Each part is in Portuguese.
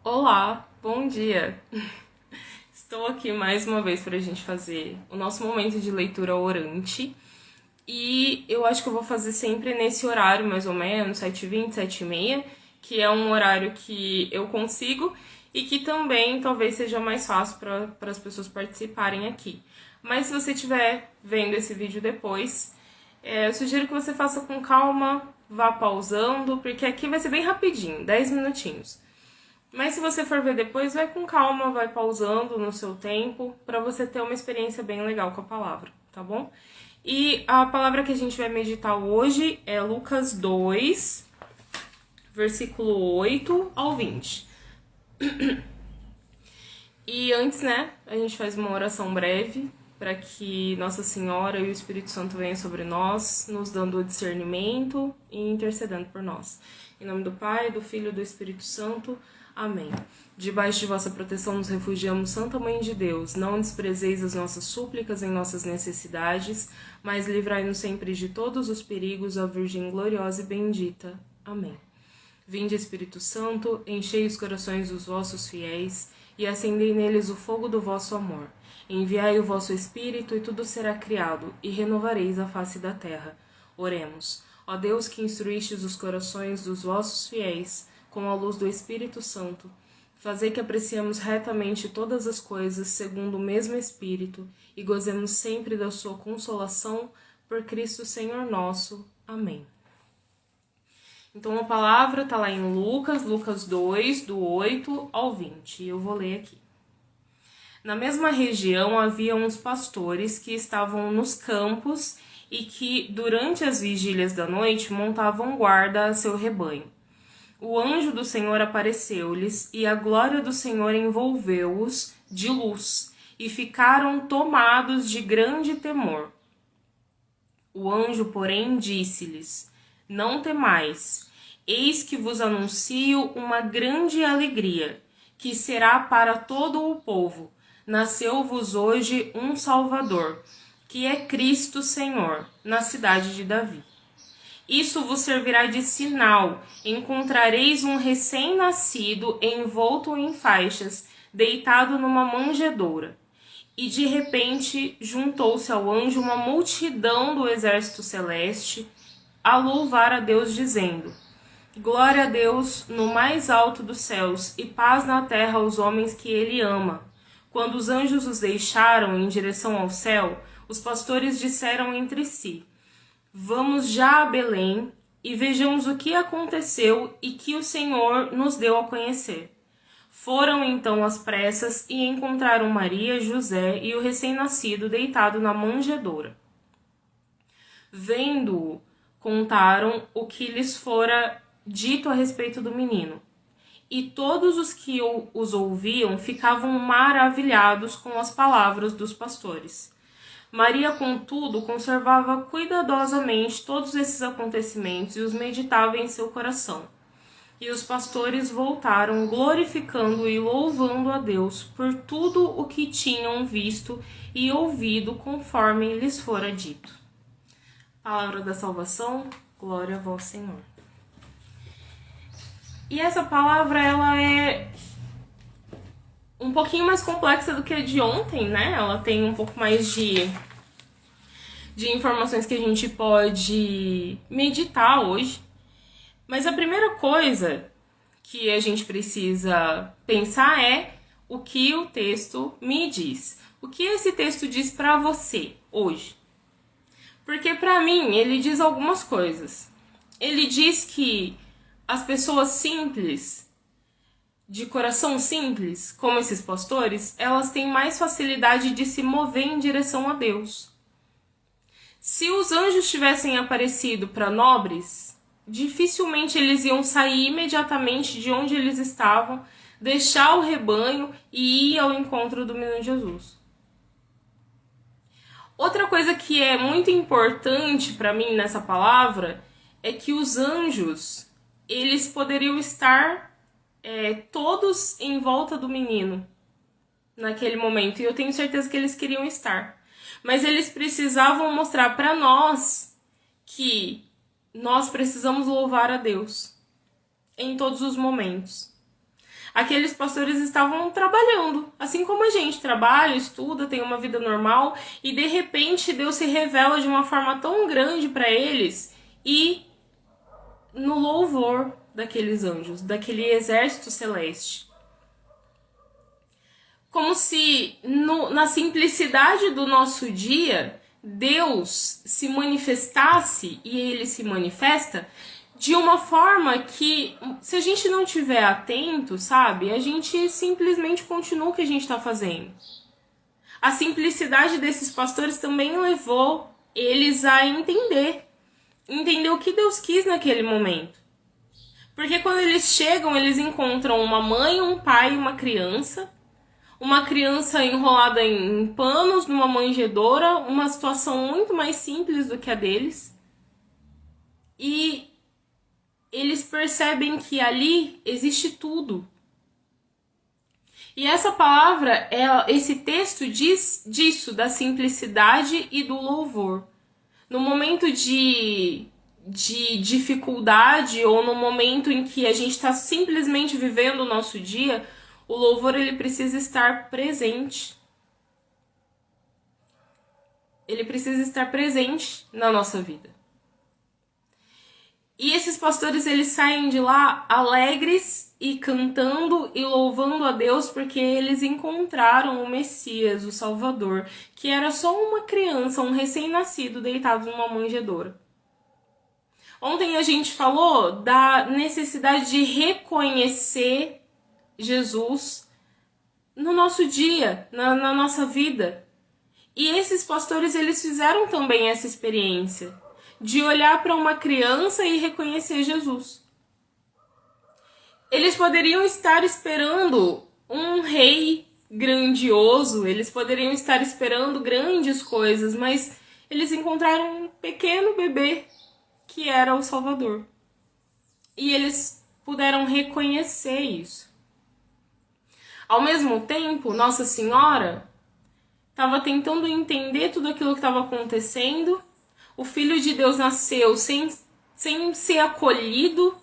Olá, bom dia! Estou aqui mais uma vez para a gente fazer o nosso momento de leitura orante e eu acho que eu vou fazer sempre nesse horário, mais ou menos, 7h20, 7h30, que é um horário que eu consigo e que também talvez seja mais fácil para as pessoas participarem aqui. Mas se você estiver vendo esse vídeo depois, eu sugiro que você faça com calma, vá pausando, porque aqui vai ser bem rapidinho, 10 minutinhos. Mas se você for ver depois, vai com calma, vai pausando no seu tempo, para você ter uma experiência bem legal com a palavra, tá bom? E a palavra que a gente vai meditar hoje é Lucas 2, versículo 8 ao 20. E antes, a gente faz uma oração breve para que Nossa Senhora e o Espírito Santo venham sobre nós, nos dando o discernimento e intercedendo por nós. Em nome do Pai, do Filho e do Espírito Santo. Amém. Debaixo de vossa proteção nos refugiamos, Santa Mãe de Deus. Não desprezeis as nossas súplicas em nossas necessidades, mas livrai-nos sempre de todos os perigos, ó Virgem gloriosa e bendita. Amém. Vinde, Espírito Santo, enchei os corações dos vossos fiéis e acendei neles o fogo do vosso amor. Enviai o vosso Espírito e tudo será criado, e renovareis a face da terra. Oremos. Ó Deus, que instruístes os corações dos vossos fiéis com a luz do Espírito Santo, fazei que apreciemos retamente todas as coisas segundo o mesmo Espírito e gozemos sempre da sua consolação por Cristo Senhor nosso. Amém. Então a palavra está lá em Lucas 2, do 8 ao 20, e eu vou ler aqui. Na mesma região havia uns pastores que estavam nos campos e que, durante as vigílias da noite, montavam guarda a seu rebanho. O anjo do Senhor apareceu-lhes, e a glória do Senhor envolveu-os de luz, e ficaram tomados de grande temor. O anjo, porém, disse-lhes: Não temais, eis que vos anuncio uma grande alegria, que será para todo o povo. Nasceu-vos hoje um Salvador, que é Cristo Senhor, na cidade de Davi. Isso vos servirá de sinal. Encontrareis um recém-nascido envolto em faixas, deitado numa manjedoura. E de repente juntou-se ao anjo uma multidão do exército celeste a louvar a Deus, dizendo: Glória a Deus no mais alto dos céus e paz na terra aos homens que ele ama. Quando os anjos os deixaram em direção ao céu, os pastores disseram entre si: Vamos já a Belém e vejamos o que aconteceu e que o Senhor nos deu a conhecer. Foram então às pressas e encontraram Maria, José e o recém-nascido deitado na manjedoura. Vendo-o, contaram o que lhes fora dito a respeito do menino. E todos os que os ouviam ficavam maravilhados com as palavras dos pastores. Maria, contudo, conservava cuidadosamente todos esses acontecimentos e os meditava em seu coração. E os pastores voltaram, glorificando e louvando a Deus por tudo o que tinham visto e ouvido, conforme lhes fora dito. Palavra da salvação, glória a vós, Senhor. E essa palavra, ela é um pouquinho mais complexa do que a de ontem, Ela tem um pouco mais de informações que a gente pode meditar hoje. Mas a primeira coisa que a gente precisa pensar é o que o texto me diz. O que esse texto diz para você hoje? Porque para mim ele diz algumas coisas. Ele diz que as pessoas simples, de coração simples, como esses pastores, elas têm mais facilidade de se mover em direção a Deus. Se os anjos tivessem aparecido para nobres, dificilmente eles iam sair imediatamente de onde eles estavam, deixar o rebanho e ir ao encontro do menino Jesus. Outra coisa que é muito importante para mim nessa palavra é que os anjos, eles poderiam estar todos em volta do menino naquele momento, e eu tenho certeza que eles queriam estar. Mas eles precisavam mostrar para nós que nós precisamos louvar a Deus em todos os momentos. Aqueles pastores estavam trabalhando, assim como a gente trabalha, estuda, tem uma vida normal, e de repente Deus se revela de uma forma tão grande para eles, e no louvor daqueles anjos, daquele exército celeste. Como se na simplicidade do nosso dia, Deus se manifestasse, e Ele se manifesta, de uma forma que, se a gente não estiver atento, sabe, a gente simplesmente continua o que a gente está fazendo. A simplicidade desses pastores também levou eles a entender o que Deus quis naquele momento. Porque quando eles chegam, eles encontram uma mãe, um pai e uma criança enrolada em panos numa manjedoura, uma situação muito mais simples do que a deles. E eles percebem que ali existe tudo. E essa palavra, esse texto diz disso, da simplicidade e do louvor. No momento de dificuldade ou no momento em que a gente está simplesmente vivendo o nosso dia, o louvor ele precisa estar presente. Ele precisa estar presente na nossa vida. E esses pastores, eles saem de lá alegres e cantando e louvando a Deus porque eles encontraram o Messias, o Salvador, que era só uma criança, um recém-nascido deitado numa manjedoura. Ontem a gente falou da necessidade de reconhecer Jesus no nosso dia, na nossa vida. E esses pastores, eles fizeram também essa experiência de olhar para uma criança e reconhecer Jesus. Eles poderiam estar esperando um rei grandioso, eles poderiam estar esperando grandes coisas, mas eles encontraram um pequeno bebê que era o Salvador. E eles puderam reconhecer isso. Ao mesmo tempo, Nossa Senhora estava tentando entender tudo aquilo que estava acontecendo. O Filho de Deus nasceu sem ser acolhido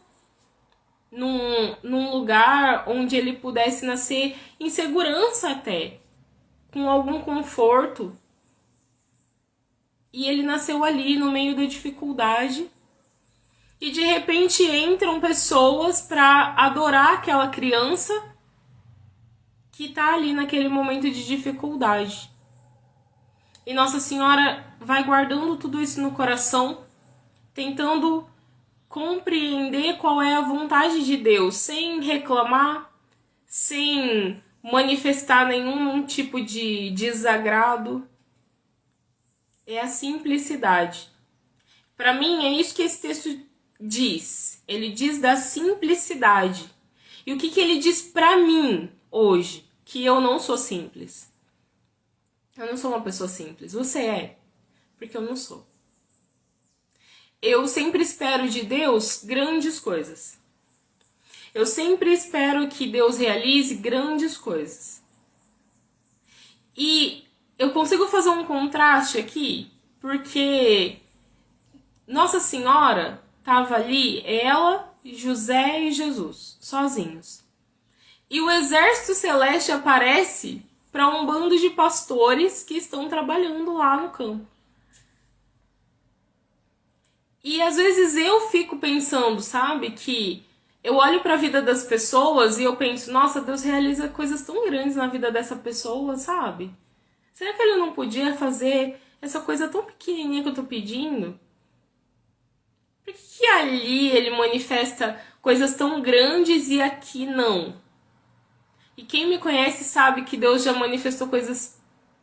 num lugar onde ele pudesse nascer em segurança até, com algum conforto. E ele nasceu ali no meio da dificuldade. E de repente entram pessoas para adorar aquela criança que está ali naquele momento de dificuldade. E Nossa Senhora vai guardando tudo isso no coração, tentando compreender qual é a vontade de Deus, sem reclamar, sem manifestar nenhum tipo de desagrado. É a simplicidade. Para mim, é isso que esse texto diz. Ele diz da simplicidade. E o que ele diz para mim hoje? Que eu não sou simples. Eu não sou uma pessoa simples. Você é, porque eu não sou. Eu sempre espero de Deus grandes coisas. Eu sempre espero que Deus realize grandes coisas. E eu consigo fazer um contraste aqui, porque Nossa Senhora estava ali, ela, José e Jesus, sozinhos. E o exército celeste aparece para um bando de pastores que estão trabalhando lá no campo. E às vezes eu fico pensando, sabe, que eu olho para a vida das pessoas e eu penso, nossa, Deus realiza coisas tão grandes na vida dessa pessoa, sabe? Será que ele não podia fazer essa coisa tão pequenininha que eu tô pedindo? Por que ali ele manifesta coisas tão grandes e aqui não? E quem me conhece sabe que Deus já manifestou coisas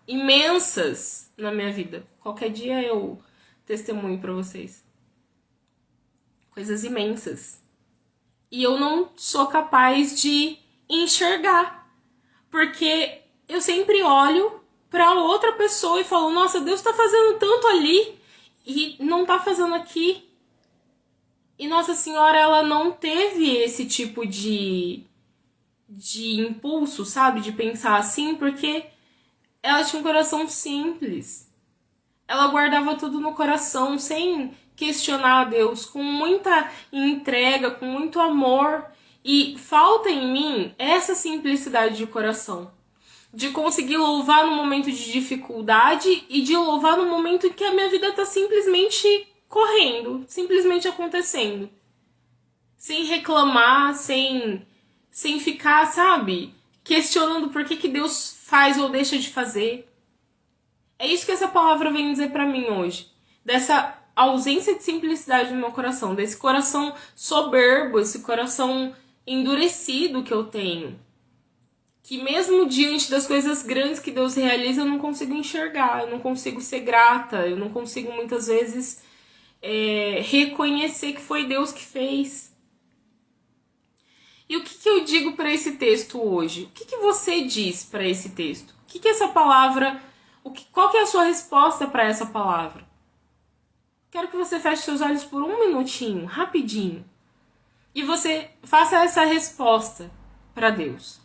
imensas na minha vida. Qualquer dia eu testemunho para vocês. Coisas imensas. E eu não sou capaz de enxergar. Porque eu sempre olho para outra pessoa e falo, nossa, Deus está fazendo tanto ali e não está fazendo aqui. E Nossa Senhora, ela não teve esse tipo de impulso, sabe? De pensar assim, porque ela tinha um coração simples. Ela guardava tudo no coração, sem questionar a Deus, com muita entrega, com muito amor. E falta em mim essa simplicidade de coração. De conseguir louvar no momento de dificuldade e de louvar no momento em que a minha vida está simplesmente correndo, simplesmente acontecendo. Sem reclamar, sem ficar, sabe, questionando por que Deus faz ou deixa de fazer. É isso que essa palavra vem dizer pra mim hoje. Dessa ausência de simplicidade no meu coração, desse coração soberbo, esse coração endurecido que eu tenho. Que mesmo diante das coisas grandes que Deus realiza, eu não consigo enxergar, eu não consigo ser grata, eu não consigo muitas vezes reconhecer que foi Deus que fez. E o que eu digo para esse texto hoje? O que você diz para esse texto? O que essa palavra... Qual que é a sua resposta para essa palavra? Quero que você feche seus olhos por um minutinho, rapidinho. E você faça essa resposta para Deus.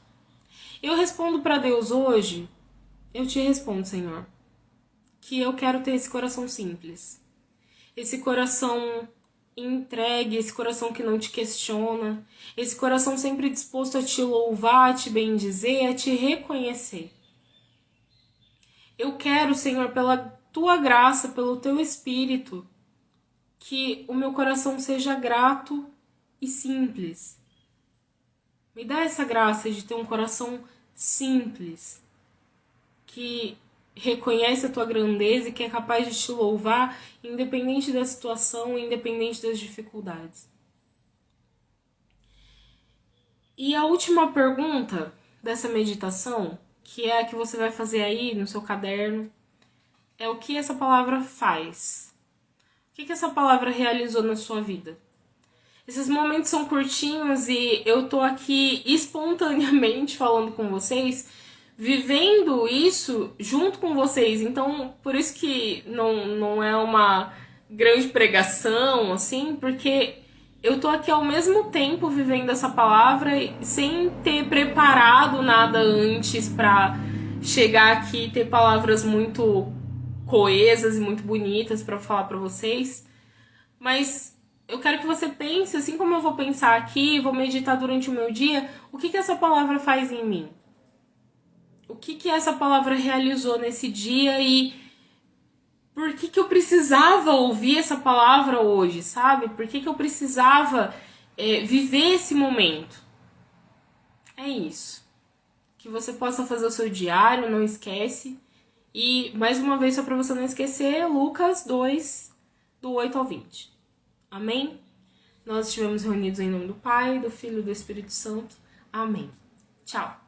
Eu respondo para Deus hoje, eu te respondo, Senhor, que eu quero ter esse coração simples. Esse coração entregue, esse coração que não te questiona, esse coração sempre disposto a te louvar, a te bendizer, a te reconhecer. Eu quero, Senhor, pela tua graça, pelo teu Espírito, que o meu coração seja grato e simples. Me dá essa graça de ter um coração simples, que reconhece a tua grandeza e que é capaz de te louvar, independente da situação, independente das dificuldades. E a última pergunta dessa meditação, que é a que você vai fazer aí no seu caderno, é o que essa palavra faz. O que essa palavra realizou na sua vida? Esses momentos são curtinhos e eu tô aqui espontaneamente falando com vocês, vivendo isso junto com vocês. Então, por isso que não é uma grande pregação, assim, porque eu tô aqui ao mesmo tempo vivendo essa palavra sem ter preparado nada antes pra chegar aqui e ter palavras muito coesas e muito bonitas pra falar pra vocês. Mas eu quero que você pense, assim como eu vou pensar aqui, vou meditar durante o meu dia, o que essa palavra faz em mim? O que essa palavra realizou nesse dia e por que eu precisava ouvir essa palavra hoje, sabe? Por que eu precisava viver esse momento? É isso. Que você possa fazer o seu diário, não esquece. E, mais uma vez, só para você não esquecer, Lucas 2, do 8 ao 20. Amém? Nós estivemos reunidos em nome do Pai, do Filho e do Espírito Santo. Amém. Tchau.